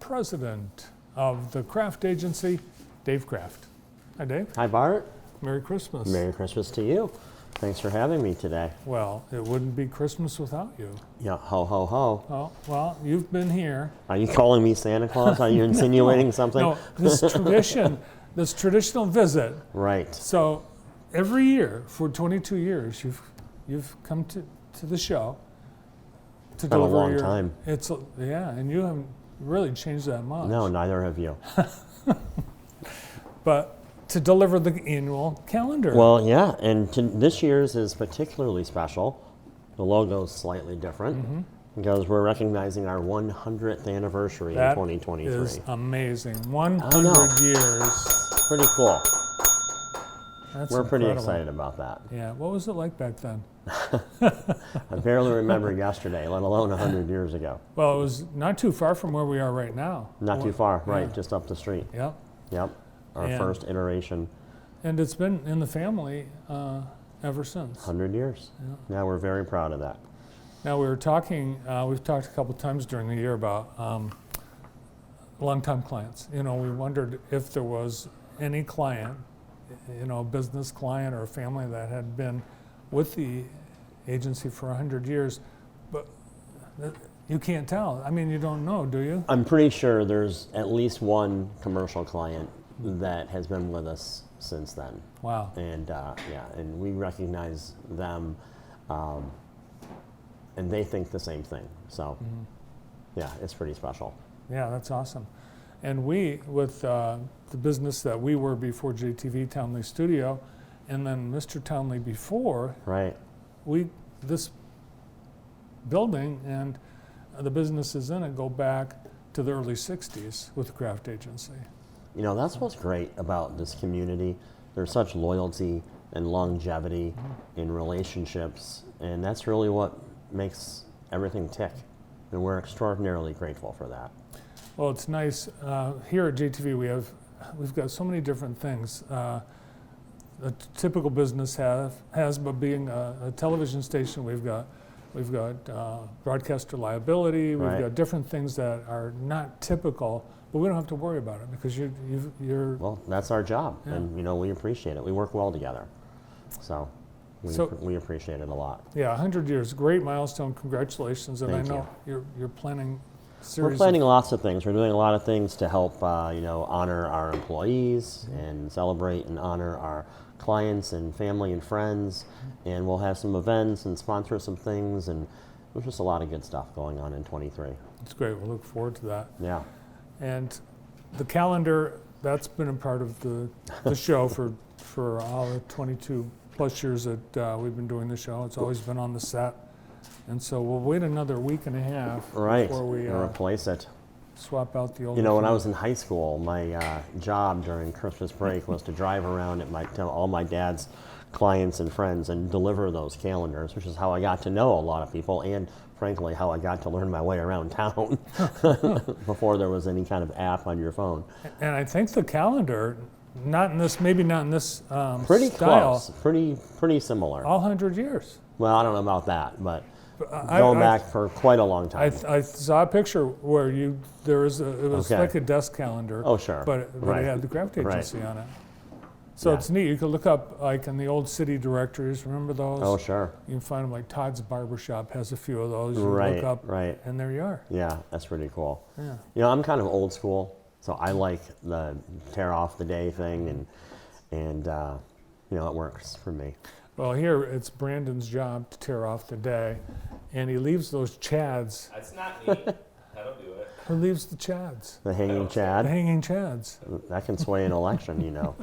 president of the Kraft Agency, Dave Kraft. Hi, Dave. Hi, Bart. Merry Christmas. Merry Christmas to you. Thanks for having me today. Well, it wouldn't be Christmas without you. Yeah, ho, ho, ho. Oh, well, you've been here. Are you calling me Santa Claus? Are you insinuating something? No, this tradition, this traditional visit. Right. So every year for 22 years, you've come to the show to been a deliver long your, time. Yeah, and you haven't really changed that much. No, neither have you. But to deliver the annual calendar. Well, yeah, and this year's is particularly special. The logo's slightly different because we're recognizing our 100th anniversary in 2023. That is amazing. 100 years. Pretty cool. That's We're pretty incredible. excited about that. Yeah, what was it like back then? I barely remember yesterday, let alone 100 years ago. Well, it was not too far from where we are right now. Not too far, right, Yeah. just up the street. Yep. Yep, our And- first iteration, And it's been in the family ever since. 100 years. Yeah. Yeah, we're very proud of that. Now we were talking, we've talked a couple times during the year about longtime clients. You know, we wondered if there was any client, you know, a business client or a family that had been with the agency for 100 years, but you can't tell. I mean, you don't know, do you? I'm pretty sure there's at least one commercial client that has been with us since then. Wow. And yeah, and we recognize them, and they think the same thing. So yeah, it's pretty special. Yeah, that's awesome. And we, with the business that we were before JTV Townley Studio, and then Mr. Townley before, Right. this building and the businesses in it go back to the early 60s with the Kraft Agency. You know, that's what's great about this community. There's such loyalty and longevity in relationships, and that's really what makes everything tick. And we're extraordinarily grateful for that. Well, it's nice. Here at JTV, we've got so many different things. A typical business has, but being a television station, we've got broadcaster liability. We've Right. got different things that are not typical, but we don't have to worry about it because you're. Well, that's our job, Yeah. and you know, we appreciate it. We work well together, so we appreciate it a lot. Yeah, 100 years, great milestone. Congratulations, and Thank I know you're planning. Series We're planning lots of things. We're doing a lot of things to help, you know, honor our employees and celebrate and honor our clients and family and friends. And we'll have some events and sponsor some things, and there's just a lot of good stuff going on in 23. It's great. We'll look forward to that. Yeah. And the calendar, that's been a part of the show for all the 22 plus years that we've been doing the show. It's always been on the set. And so we'll wait another week and a half Right. before we And replace it. swap out the old. You know, when I was in high school, my job during Christmas break was to drive around at all my dad's clients and friends and deliver those calendars, which is how I got to know a lot of people and, frankly, how I got to learn my way around town before there was any kind of app on your phone. And I think the calendar, maybe not in this Pretty style, close, pretty similar. all 100 years. Well, I don't know about that, but I- going I- back for quite a long time. I saw a picture where it was Okay. like a desk calendar. Oh, sure. But Right. it had the Kraft Right. Agency on it. So Yeah. it's neat. You can look up like in the old city directories. Remember those? Oh, sure. You can find them like Todd's Barbershop has a few of those. You Right, look up, right. and there you are. Yeah, that's pretty cool. Yeah. You know, I'm kind of old school, so I like the tear off the day thing, and you know, it works for me. Well, here it's Brandon's job to tear off the day, and he leaves those chads. That's not me. I don't do it. Who leaves the chads? The hanging The Chad, hanging chads. that can sway an election, you know.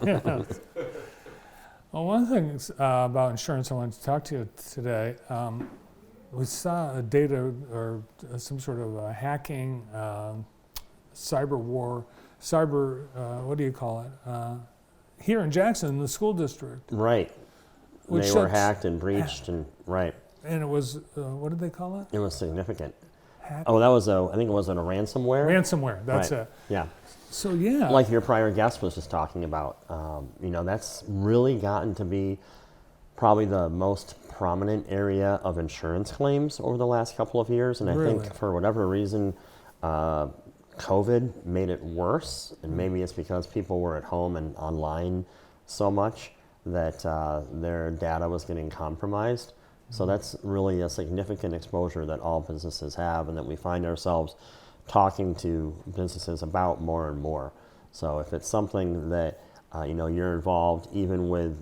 Yeah. Well, one thing about insurance I wanted to talk to you today, we saw a data or some sort of a hacking, cyber war, what do you call it? Here in Jackson, the school district. Right. Which They were shuts- hacked and breached, and right. And it was, what did they call it? It was significant. Hack? Oh, that was I think it was a ransomware. Ransomware, that's Right. it. Yeah. So yeah. Like your prior guest was just talking about, you know, that's really gotten to be probably the most prominent area of insurance claims over the last couple of years. And I Really? think for whatever reason, COVID made it worse, and maybe it's because people were at home and online so much that their data was getting compromised. So that's really a significant exposure that all businesses have, and that we find ourselves talking to businesses about more and more. So if it's something that you're involved, even with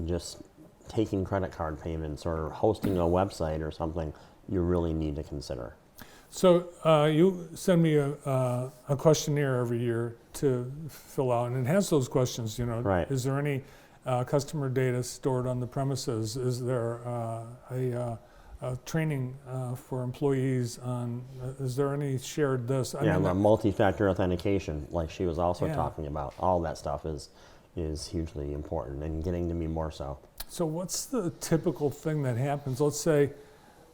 just taking credit card payments or hosting a website or something, you really need to consider. So you send me a questionnaire every year to fill out, and it has those questions. Right. Is there any customer data stored on the premises? Is there a training for employees on? Is there any shared this? The multi-factor authentication, like she was also Yeah. talking about, all that stuff is hugely important and getting to be more so. So what's the typical thing that happens? Let's say,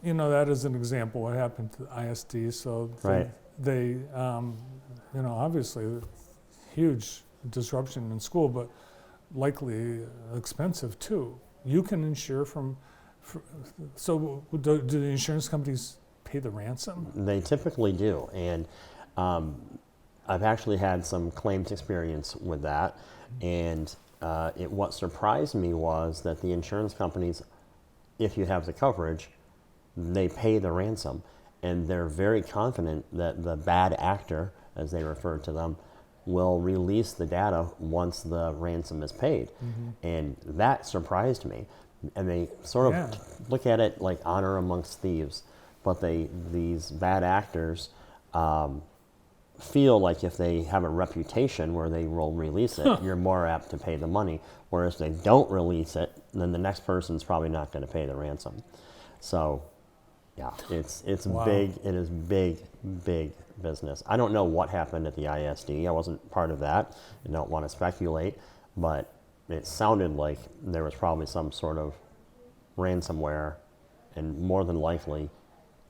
that is an example what happened to the ISD. So Right. they obviously huge disruption in school, but likely expensive too. You can insure so do the insurance companies pay the ransom? They typically do, and I've actually had some claims experience with that, and what surprised me was that the insurance companies, if you have the coverage, they pay the ransom, and they're very confident that the bad actor, as they refer to them, will release the data once the ransom is paid. And that surprised me. And they sort of look at it like honor amongst thieves, but these bad actors feel like if they have a reputation where they will release it, you're more apt to pay the money. Whereas if they don't release it, then the next person's probably not going to pay the ransom. So, yeah, it's Wow. big. It is big business. I don't know what happened at the ISD. I wasn't part of that. I don't want to speculate, but it sounded like there was probably some sort of ransomware, and more than likely,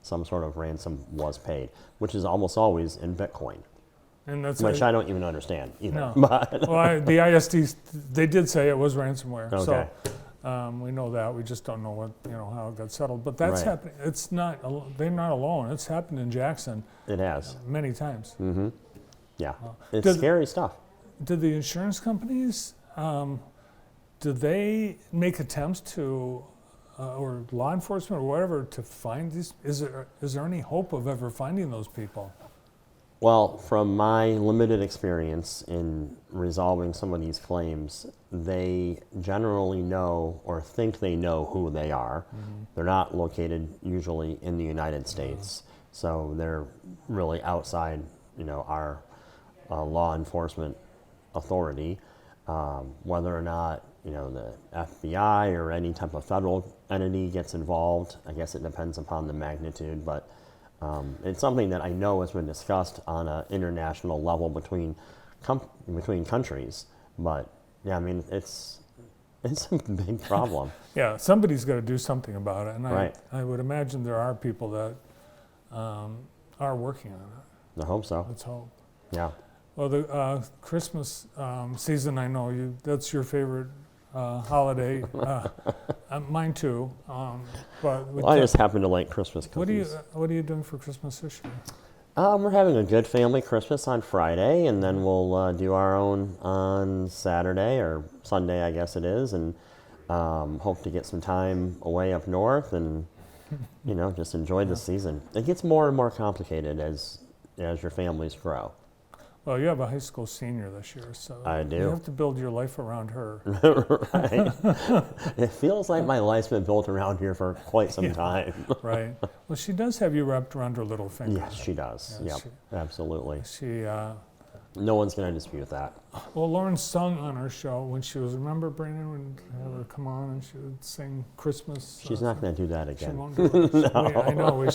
some sort of ransom was paid, which is almost always in Bitcoin, And that's which I don't even understand either. No. But Well, the ISD, they did say it was ransomware. Okay. So we know that. We just don't know what how it got settled. But that's Right. happening. It's not. They're not alone. It's happened in Jackson it has. many times. Yeah, it's Does- scary stuff. Do the insurance companies? Do they make attempts to, or law enforcement or whatever, to find these? Is there any hope of ever finding those people? Well, from my limited experience in resolving some of these claims, they generally know or think they know who they are. They're not located usually in the United States, so they're really outside, our law enforcement authority. Whether or not the FBI or any type of federal entity gets involved, I guess it depends upon the magnitude, but it's something that I know has been discussed on an international level between countries. But yeah, I mean, it's a big problem. Yeah, somebody's got to do something about it, and Right. I would imagine there are people that are working on it. I hope so. Let's hope. Yeah. Well, the Christmas season, I know that's your favorite holiday. Mine too. But Well, I just happen to like Christmas cookies. what are you doing for Christmas this year? We're having a good family Christmas on Friday, and then we'll do our own on Saturday or Sunday, I guess it is, and hope to get some time away up north and just enjoy the season. It gets more and more complicated as your families grow. Well, you have a high school senior this year, so I do. You have to build your life around her. Right. It feels like my life's been built around here for quite some time. Right. Well, she does have you wrapped around her little finger. Yes, she does. Yeah, Yep, absolutely. She. No one's going to dispute that. Well, Lauren sung on our show when she was. Remember, Brandon would have her come on and she would sing Christmas. She's not going to do that She again. won't do it. I know.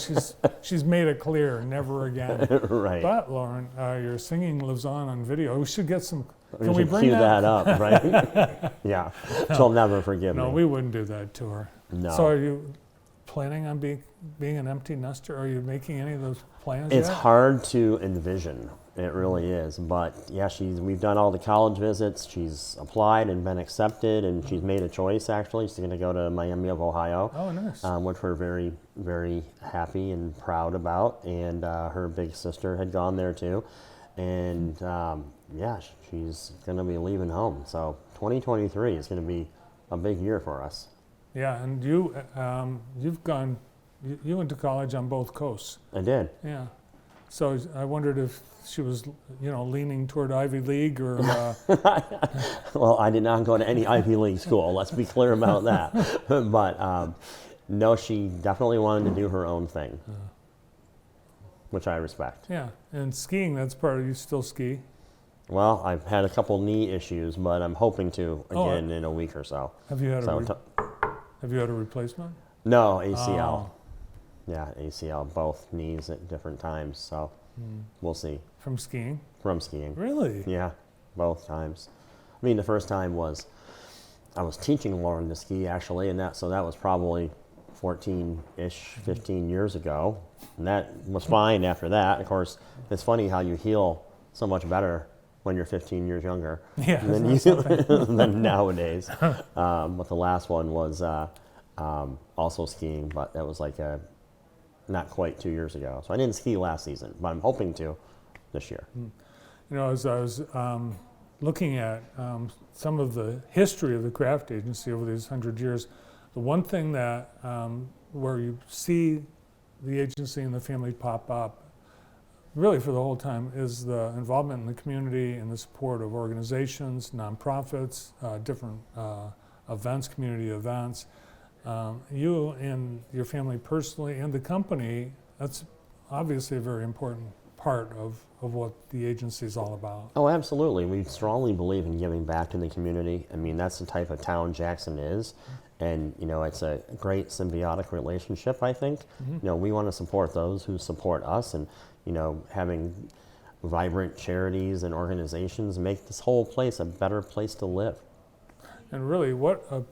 She's made it clear, never again. Right. But Lauren, your singing lives on video. We should get some. We Can we should bring cue that? that up, right? Yeah. She'll never forgive No, me. we wouldn't do that to her. No. So, are you planning on being an empty nester? Are you making any of those plans It's yet? hard to envision It really is. But yeah, we've done all the college visits. She's applied and been accepted, and she's made a choice actually. She's going to go to Miami of Ohio, Oh, nice. which we're very, very happy and proud about. And her big sister had gone there too. And yeah, she's going to be leaving home. So 2023 is going to be a big year for us. Yeah, and you've gone, you went to college on both coasts. I did. Yeah. So I wondered if she was, leaning toward Ivy League or. Well, I did not go to any Ivy League school. Let's be clear about that. But no, she definitely wanted to do her own thing, which I respect. Yeah, and skiing, that's part of you still ski. Well, I've had a couple knee issues, but I'm hoping to Oh, again in a week or so. Have you had So have you had a replacement? no, ACL. Oh. Yeah, ACL, both knees at different times. So we'll see. From skiing? From skiing. Really? Yeah, both times. I mean, the first time was I was teaching Lauren to ski actually, and that was probably 14-ish, 15 years ago. And that was fine after that. Of course, it's funny how you heal so much better when you're 15 years younger Yeah. than nowadays. But the last one was also skiing, but that was like not quite 2 years ago. So I didn't ski last season, but I'm hoping to this year. As I was looking at some of the history of the craft agency over these 100 years, the one thing that where you see the agency and the family pop up really for the whole time is the involvement in the community and the support of organizations, nonprofits, different events, community events. You and your family personally and the company, that's obviously a very important part of what the agency is all about. Oh, absolutely. We strongly believe in giving back to the community. I mean, that's the type of town Jackson is. And, it's a great symbiotic relationship, I think. We want to support those who support us, and, having vibrant charities and organizations make this whole place a better place to live. And really, what a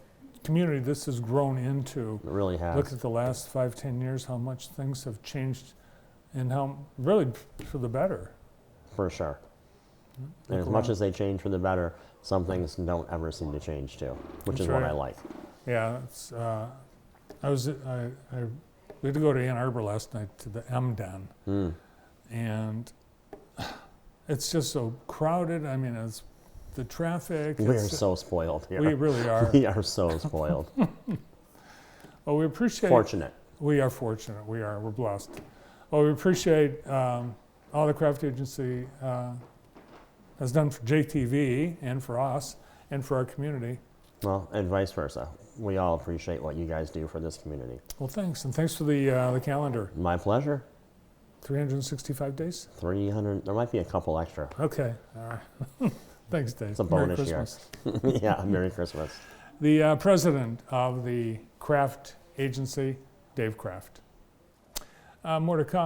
community this has grown into. It really has. Look at the last 5-10 years, how much things have changed, and how really for the better. For sure. And Look as much around. as they change for the better, some things don't ever seem to change too, which That's is what right. I like. Yeah, it's, we had to go to Ann Arbor last night to the M-Den, and it's just so crowded. I mean, it's the traffic. We are so spoiled here. We really are. We are so spoiled. Well, we appreciate. Fortunate. We are fortunate. We're blessed. Well, we appreciate all the craft agency has done for JTV and for us and for our community. Well, and vice versa. We all appreciate what you guys do for this community. Well, thanks, and thanks for the calendar. My pleasure. 365 days. 300. There might be a couple extra. Okay. All right. Thanks, Dave. It's a Merry bonus year. Christmas. Yeah, Merry Christmas. The president of the Craft Agency, Dave Craft. More to come.